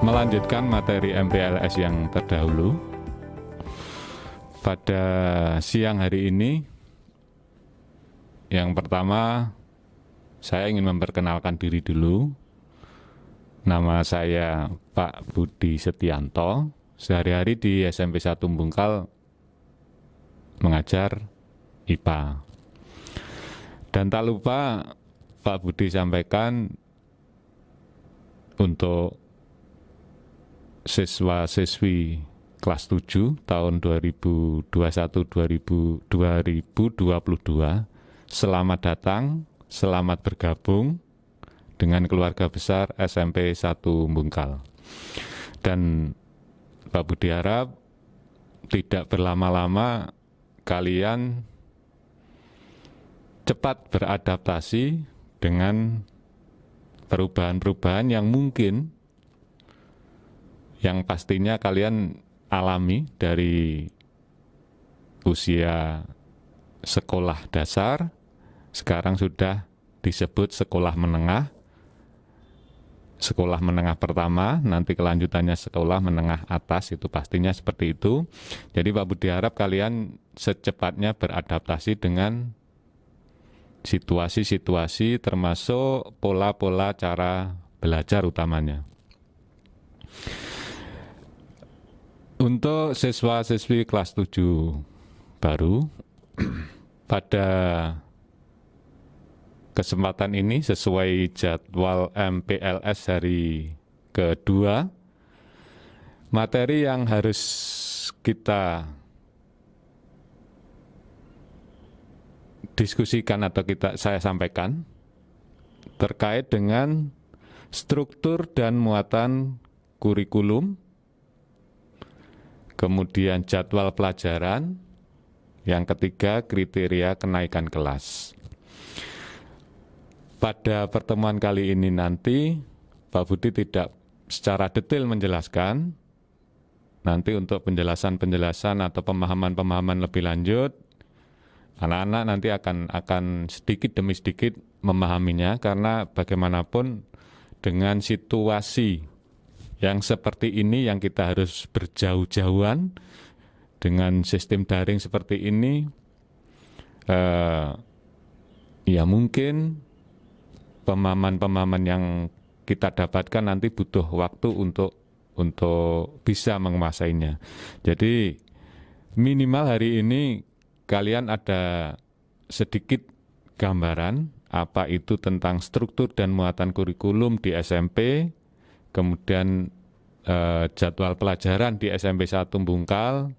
melanjutkan materi MPLS yang terdahulu. Pada siang hari ini, yang pertama saya ingin memperkenalkan diri dulu. Nama saya Pak Budi Setianto. Sehari-hari di SMP 1 Bungkal mengajar IPA. Dan tak lupa Pak Budi sampaikan untuk siswa-siswi kelas 7 tahun 2021-2022, selamat datang, selamat bergabung dengan keluarga besar SMP 1 Bungkal. Dan Pak Budi harap tidak berlama-lama kalian cepat beradaptasi dengan perubahan-perubahan yang mungkin, yang pastinya kalian alami dari usia sekolah dasar, sekarang sudah disebut sekolah menengah pertama, nanti kelanjutannya sekolah menengah atas, itu pastinya seperti itu. Jadi Pak Budi harap kalian secepatnya beradaptasi dengan situasi-situasi termasuk pola-pola cara belajar utamanya. Untuk siswa-siswi kelas 7 baru, pada kesempatan ini sesuai jadwal MPLS hari kedua, materi yang harus kita diskusikan atau saya sampaikan terkait dengan struktur dan muatan kurikulum, kemudian jadwal pelajaran, yang ketiga kriteria kenaikan kelas. Pada pertemuan kali ini nanti Pak Budi tidak secara detail menjelaskan. Nanti untuk penjelasan-penjelasan atau pemahaman-pemahaman lebih lanjut, anak-anak nanti akan sedikit demi sedikit memahaminya, karena bagaimanapun dengan situasi yang seperti ini yang kita harus berjauh-jauhan dengan sistem daring seperti ini, ya mungkin pemahaman-pemahaman yang kita dapatkan nanti butuh waktu untuk bisa menguasainya. Jadi minimal hari ini kalian ada sedikit gambaran apa itu tentang struktur dan muatan kurikulum di SMP, kemudian jadwal pelajaran di SMP 1 Bungkal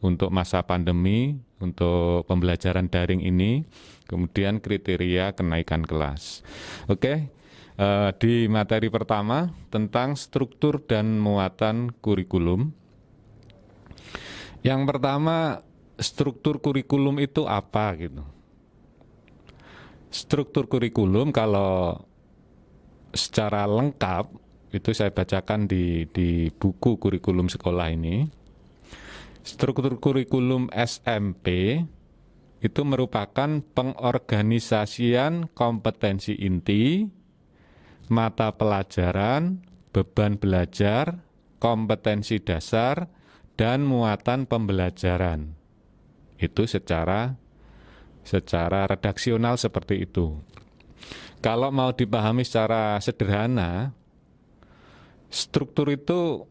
untuk masa pandemi, untuk pembelajaran daring ini, kemudian kriteria kenaikan kelas. Oke, di materi pertama tentang struktur dan muatan kurikulum. Yang pertama, struktur kurikulum itu apa gitu. Struktur kurikulum kalau secara lengkap itu saya bacakan di buku kurikulum sekolah ini. Struktur kurikulum SMP itu merupakan pengorganisasian kompetensi inti, mata pelajaran, beban belajar, kompetensi dasar, dan muatan pembelajaran. Itu secara redaksional seperti itu. Kalau mau dipahami secara sederhana, struktur itu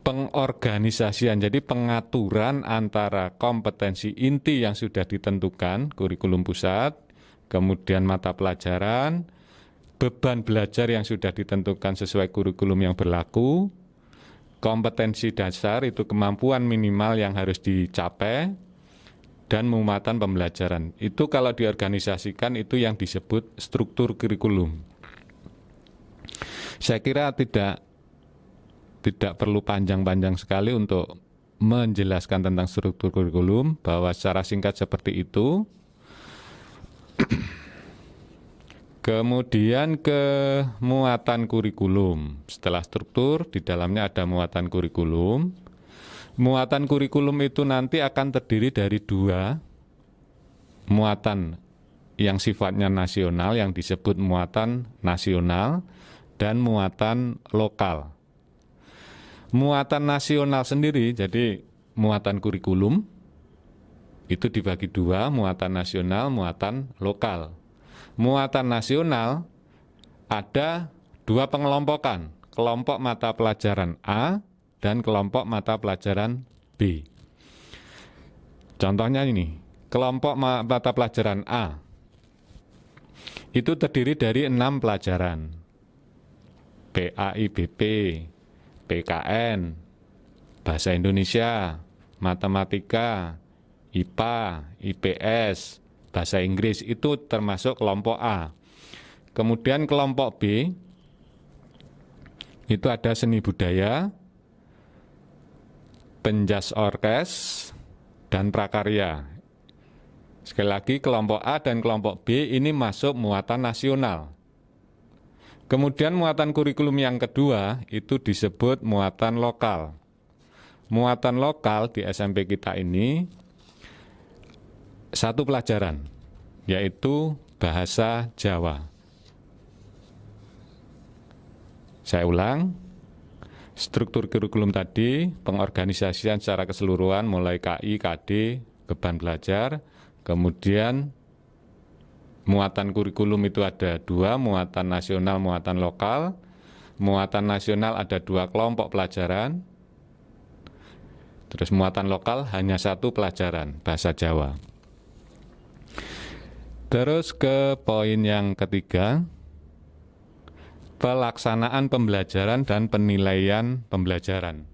pengorganisasian, jadi pengaturan antara kompetensi inti yang sudah ditentukan, kurikulum pusat, kemudian mata pelajaran, beban belajar yang sudah ditentukan sesuai kurikulum yang berlaku, kompetensi dasar itu kemampuan minimal yang harus dicapai, dan muatan pembelajaran. Itu kalau diorganisasikan itu yang disebut struktur kurikulum. Saya kira tidak perlu panjang-panjang sekali untuk menjelaskan tentang struktur kurikulum, bahwa secara singkat seperti itu. Kemudian ke muatan kurikulum. Setelah struktur, di dalamnya ada muatan kurikulum. Muatan kurikulum itu nanti akan terdiri dari dua muatan yang sifatnya nasional, yang disebut muatan nasional, dan muatan lokal. Muatan nasional sendiri, jadi muatan kurikulum, itu dibagi dua, muatan nasional, muatan lokal. Muatan nasional ada dua pengelompokan, kelompok mata pelajaran A dan kelompok mata pelajaran B. Contohnya ini, kelompok mata pelajaran A itu terdiri dari 6 pelajaran. PAIBP, PKN, Bahasa Indonesia, Matematika, IPA, IPS, Bahasa Inggris, itu termasuk kelompok A. Kemudian kelompok B, itu ada seni budaya, penjas orkes, dan prakarya. Sekali lagi, kelompok A dan kelompok B ini masuk muatan nasional. Kemudian muatan kurikulum yang kedua itu disebut muatan lokal. Muatan lokal di SMP kita ini satu pelajaran, yaitu bahasa Jawa. Saya ulang, struktur kurikulum tadi, pengorganisasian secara keseluruhan mulai KI, KD, beban belajar, kemudian muatan kurikulum itu ada dua, muatan nasional, muatan lokal. Muatan nasional ada dua kelompok pelajaran, terus muatan lokal hanya satu pelajaran, bahasa Jawa. Terus ke poin yang ketiga, pelaksanaan pembelajaran dan penilaian pembelajaran.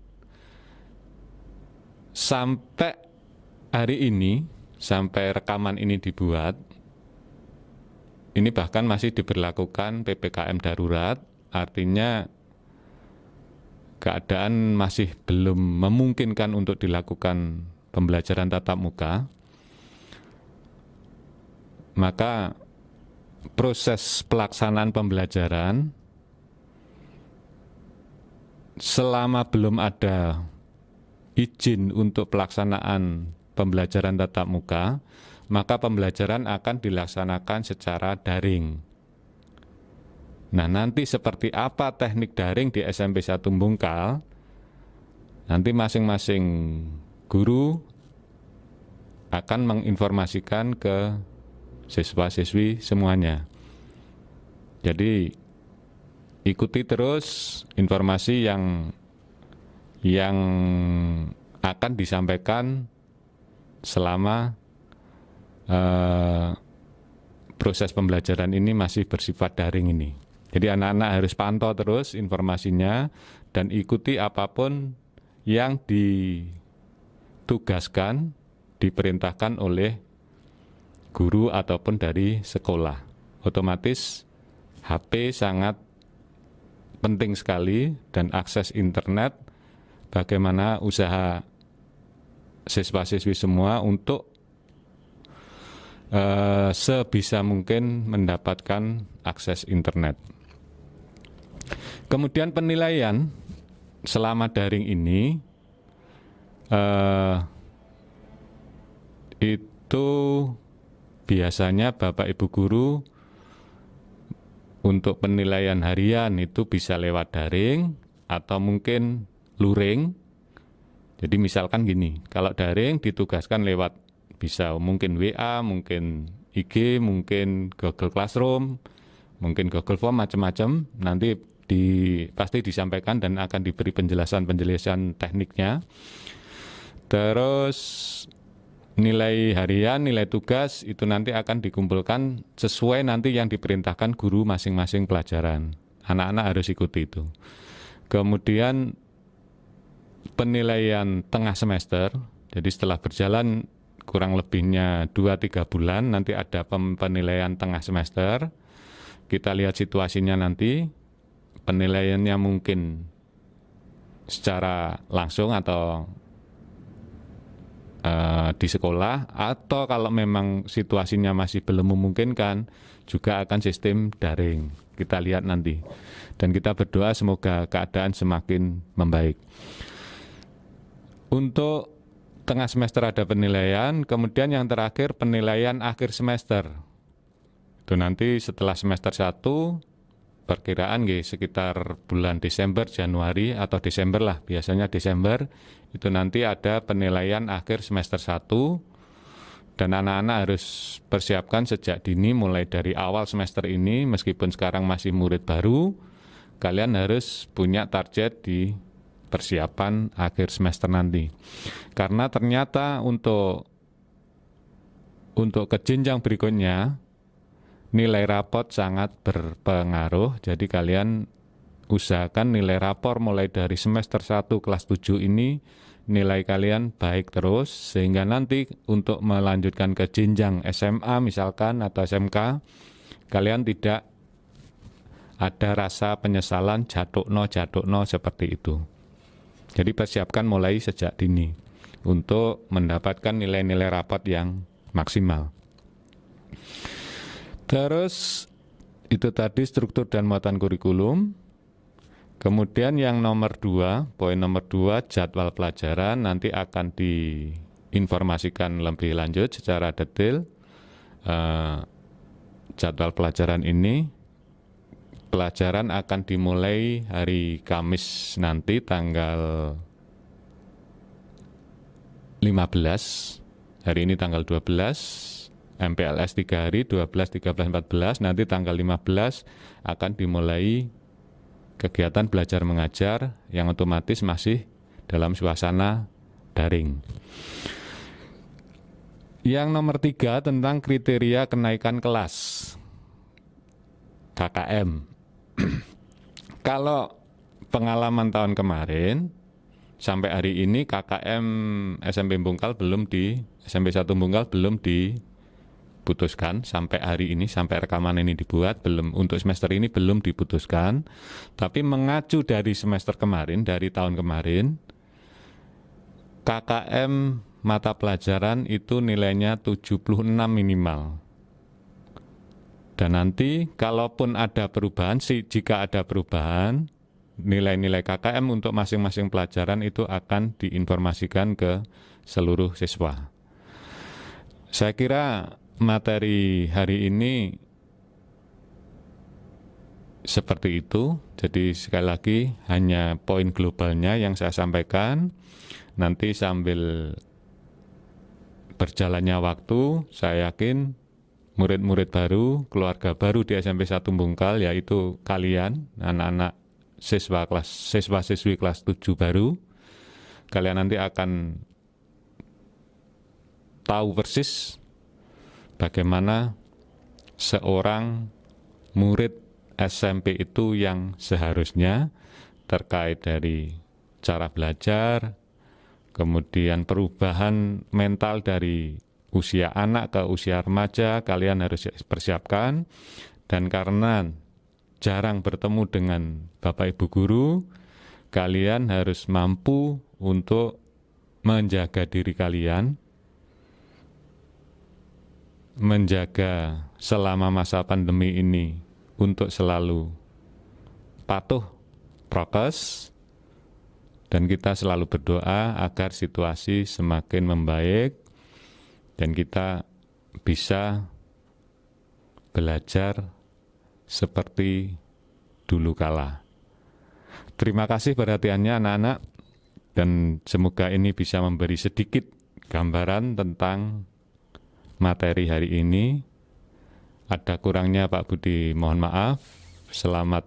Sampai hari ini, sampai rekaman ini dibuat, ini bahkan masih diberlakukan PPKM darurat, artinya keadaan masih belum memungkinkan untuk dilakukan pembelajaran tatap muka. Maka proses pelaksanaan pembelajaran selama belum ada izin untuk pelaksanaan pembelajaran tatap muka, maka pembelajaran akan dilaksanakan secara daring. Nah, nanti seperti apa teknik daring di SMP 1 Bungkal, nanti masing-masing guru akan menginformasikan ke siswa-siswi semuanya. Jadi ikuti terus informasi yang akan disampaikan selama proses pembelajaran ini masih bersifat daring ini. Jadi anak-anak harus pantau terus informasinya dan ikuti apapun yang ditugaskan, diperintahkan oleh guru ataupun dari sekolah. Otomatis HP sangat penting sekali dan akses internet, bagaimana usaha siswa-siswi semua untuk sebisa mungkin mendapatkan akses internet. Kemudian penilaian selama daring ini itu biasanya Bapak Ibu guru untuk penilaian harian itu bisa lewat daring atau mungkin luring. Jadi misalkan gini, kalau daring ditugaskan lewat bisa mungkin WA, mungkin IG, mungkin Google Classroom, mungkin Google Form, macam-macam. Nanti pasti disampaikan dan akan diberi penjelasan tekniknya. Terus nilai harian, nilai tugas itu nanti akan dikumpulkan sesuai nanti yang diperintahkan guru masing-masing pelajaran. Anak-anak harus ikuti itu. Kemudian penilaian tengah semester, jadi setelah berjalan kurang lebihnya 2-3 bulan, nanti ada penilaian tengah semester. Kita lihat situasinya nanti, penilaiannya mungkin secara langsung atau di sekolah, atau kalau memang situasinya masih belum memungkinkan juga akan sistem daring. Kita lihat nanti dan kita berdoa semoga keadaan semakin membaik. Untuk tengah semester ada penilaian, kemudian yang terakhir penilaian akhir semester. Itu nanti setelah semester 1 perkiraan sekitar bulan Desember, Januari atau Desember lah, biasanya Desember itu nanti ada penilaian akhir semester 1 dan anak-anak harus persiapkan sejak dini mulai dari awal semester ini. Meskipun sekarang masih murid baru, kalian harus punya target di persiapan akhir semester nanti, karena ternyata untuk ke jenjang berikutnya nilai rapot sangat berpengaruh. Jadi kalian usahakan nilai rapor mulai dari semester 1 kelas 7 ini nilai kalian baik terus, sehingga nanti untuk melanjutkan ke jenjang SMA misalkan atau SMK, kalian tidak ada rasa penyesalan jatuhno seperti itu. Jadi persiapkan mulai sejak dini untuk mendapatkan nilai-nilai rapot yang maksimal. Terus itu tadi struktur dan muatan kurikulum. Kemudian yang nomor 2, poin nomor 2, jadwal pelajaran nanti akan diinformasikan lebih lanjut secara detail. Jadwal pelajaran ini, pelajaran akan dimulai hari Kamis nanti tanggal 15, hari ini tanggal 12, MPLS 3 hari, 12, 13, 14, nanti tanggal 15 akan dimulai kegiatan belajar mengajar yang otomatis masih dalam suasana daring. Yang nomor 3 tentang kriteria kenaikan kelas KKM. Kalau pengalaman tahun kemarin sampai hari ini KKM SMP Bungkal SMP 1 Bungkal belum diputuskan sampai hari ini, sampai rekaman ini dibuat, belum, untuk semester ini belum diputuskan. Tapi mengacu dari semester kemarin, dari tahun kemarin, KKM mata pelajaran itu nilainya 76 minimal. Dan nanti kalaupun ada perubahan, jika ada perubahan, nilai-nilai KKM untuk masing-masing pelajaran itu akan diinformasikan ke seluruh siswa. Saya kira materi hari ini seperti itu. Jadi sekali lagi hanya poin globalnya yang saya sampaikan. Nanti sambil berjalannya waktu, saya yakin murid-murid baru, keluarga baru di SMP 1 Bungkal, yaitu kalian, anak-anak siswa-siswi kelas 7 baru, kalian nanti akan tahu persis bagaimana seorang murid SMP itu yang seharusnya, terkait dari cara belajar, kemudian perubahan mental dari usia anak ke usia remaja, kalian harus persiapkan. Dan karena jarang bertemu dengan Bapak Ibu Guru, kalian harus mampu untuk menjaga diri kalian, menjaga selama masa pandemi ini untuk selalu patuh prokes, dan kita selalu berdoa agar situasi semakin membaik dan kita bisa belajar seperti dulu kala. Terima kasih perhatiannya anak-anak, dan semoga ini bisa memberi sedikit gambaran tentang materi hari ini. Ada kurangnya Pak Budi mohon maaf. Selamat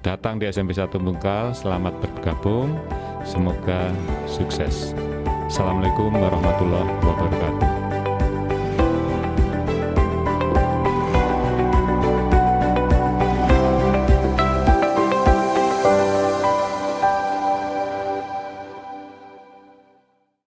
datang di SMP 1 Bungkal, selamat bergabung, semoga sukses. Assalamualaikum warahmatullahi wabarakatuh.